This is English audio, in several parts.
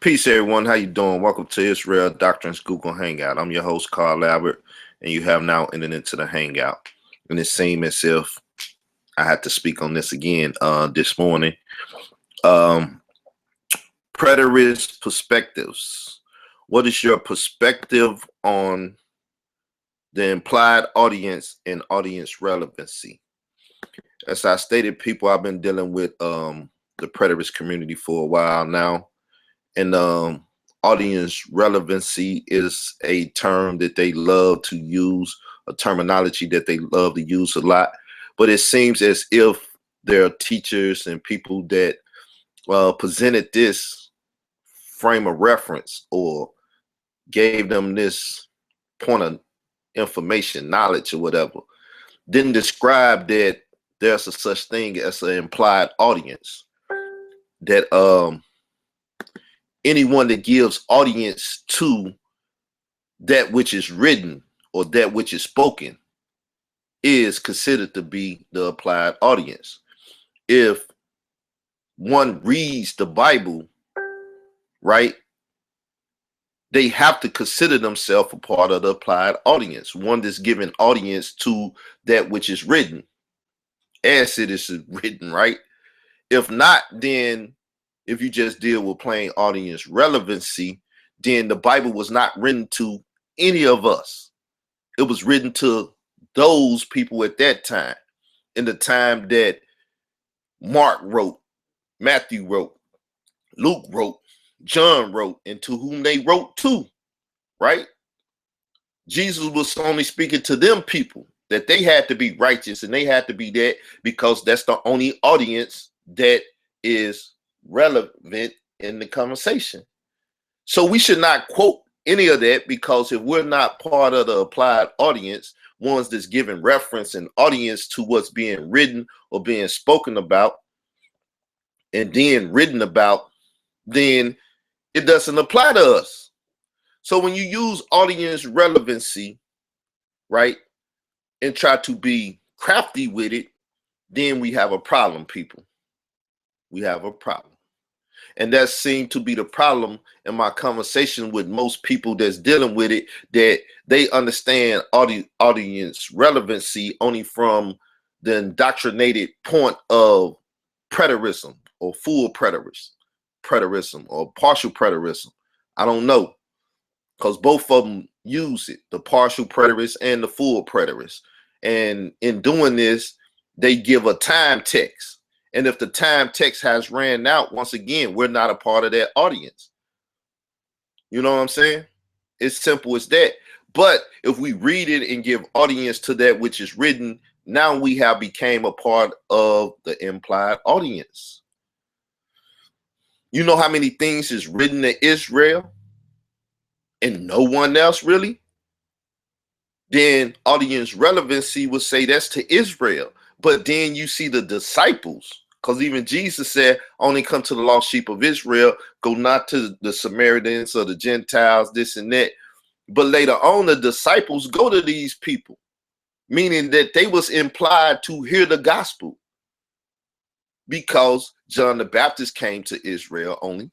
Peace, everyone. How you doing? Welcome to Israel Doctrines Google Hangout. I'm your host, Carl Albert, and you have now entered into the Hangout. And it seems as if I had to speak on this again this morning. Um, Preterist perspectives. What is your perspective on the implied audience and audience relevancy? As I stated, people, I've been dealing with the preterist community for a while now. And audience relevancy is a term that they love to use, a terminology that they love to use a lot. But it seems as if there are teachers and people that presented this frame of reference or gave them this point of information, knowledge, or whatever, didn't describe that there's a such thing as an implied audience. That anyone that gives audience to that which is written or that which is spoken is considered to be the applied audience. If one reads the Bible, right, they have to consider themselves a part of the applied audience, one that's giving audience to that which is written, as it is written, right? If not, then if you just deal with plain audience relevancy, then the Bible was not written to any of us. It was written to those people at that time, in the time that Mark wrote, Matthew wrote, Luke wrote, John wrote, and to whom they wrote to, right? Jesus was only speaking to them people that they had to be righteous and they had to be that because that's the only audience that is relevant in the conversation. So we should not quote any of that, because if we're not part of the applied audience, ones that's giving reference and audience to what's being written or being spoken about and then written about, then it doesn't apply to us. So when you use audience relevancy, right, and try to be crafty with it, then we have a problem, people. We have a problem. And that seemed to be the problem in my conversation with most people that's dealing with it, that they understand audience relevancy only from the indoctrinated point of preterism or full preterism or partial preterism. I don't know, because both of them use it, the partial preterist and the full preterist. And in doing this, they give a time text. And if the time text has ran out, once again, we're not a part of that audience. You know what I'm saying? It's simple as that. But if we read it and give audience to that which is written, now we have became a part of the implied audience. You know how many things is written to Israel and no one else really? Then audience relevancy would say that's to Israel. But then you see the disciples, because even Jesus said, only come to the lost sheep of Israel, go not to the Samaritans or the Gentiles, this and that. But later on, the disciples go to these people, meaning that they was implied to hear the gospel, because John the Baptist came to Israel only,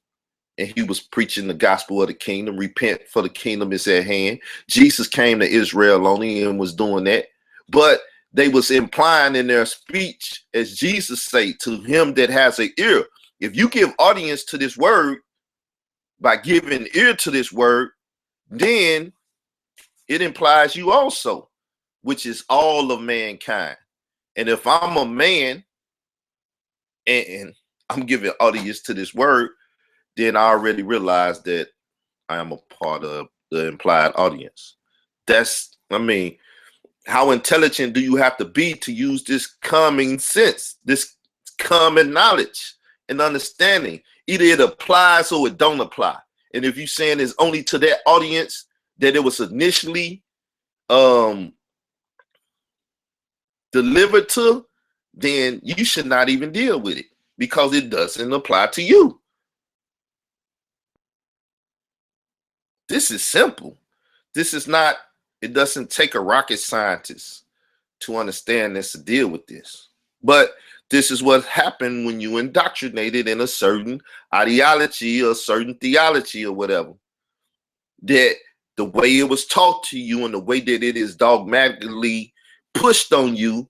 and he was preaching the gospel of the kingdom. Repent, for the kingdom is at hand. Jesus came to Israel only and was doing that. But they was implying in their speech, as Jesus say, to him that has an ear. If you give audience to this word by giving ear to this word, then it implies you also, which is all of mankind. And if I'm a man and I'm giving audience to this word, then I already realized that I am a part of the implied audience. That's, I mean, how intelligent do you have to be to use this common sense, this common knowledge and understanding? Either it applies or it don't apply. And if you're saying it's only to that audience that it was initially delivered to, then you should not even deal with it, because it doesn't apply to you. This is simple. This is not, it doesn't take a rocket scientist to understand this, to deal with this. But This is what happened when you indoctrinated in a certain ideology or certain theology or whatever. That the way it was taught to you and the way that it is dogmatically pushed on you,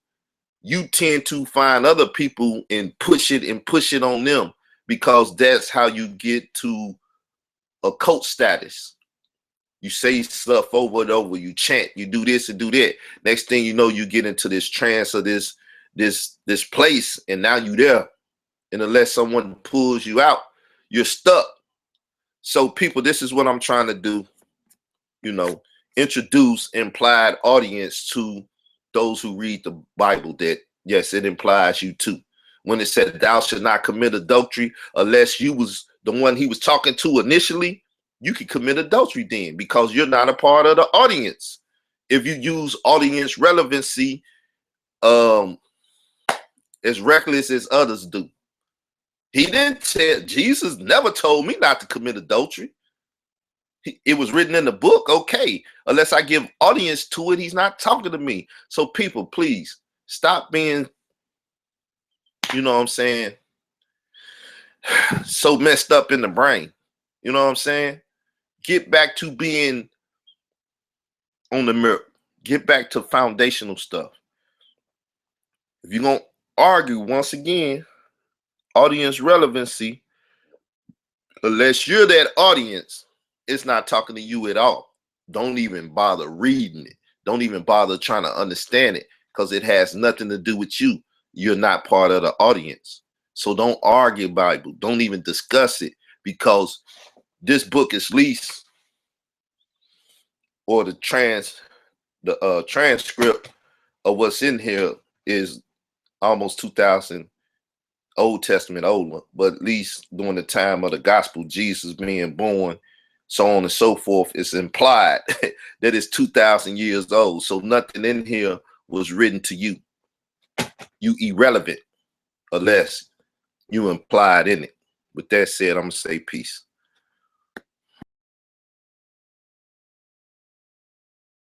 you tend to find other people and push it on them, because that's how you get to a cult status. You say stuff over and over, you chant, you do this and do that. Next thing you know, you get into this trance or this place, and now you there. And unless someone pulls you out, you're stuck. So people, this is what I'm trying to do, you know, introduce implied audience to those who read the Bible, that yes, it implies you too. When it said thou should not commit adultery unless you was the one he was talking to initially, you can commit adultery then, because you're not a part of the audience. If you use audience relevancy as reckless as others do. He didn't tell, Jesus never told me not to commit adultery. It was written in the book, okay. Unless I give audience to it, he's not talking to me. So people, please stop being, you know what I'm saying, so messed up in the brain. You know what I'm saying? Get back to being on the mirror. Get back to foundational stuff. If you're going to argue, once again, audience relevancy, unless you're that audience, it's not talking to you at all. Don't even bother reading it. Don't even bother trying to understand it, because it has nothing to do with you. You're not part of the audience. So don't argue Bible. Don't even discuss it, because this book is least, or the transcript of what's in here is almost 2,000 Old Testament old, but at least during the time of the gospel, Jesus being born, so on and so forth, it's implied that it's 2,000 years old. So nothing in here was written to you. You irrelevant unless you implied in it. With that said, I'm gonna say peace.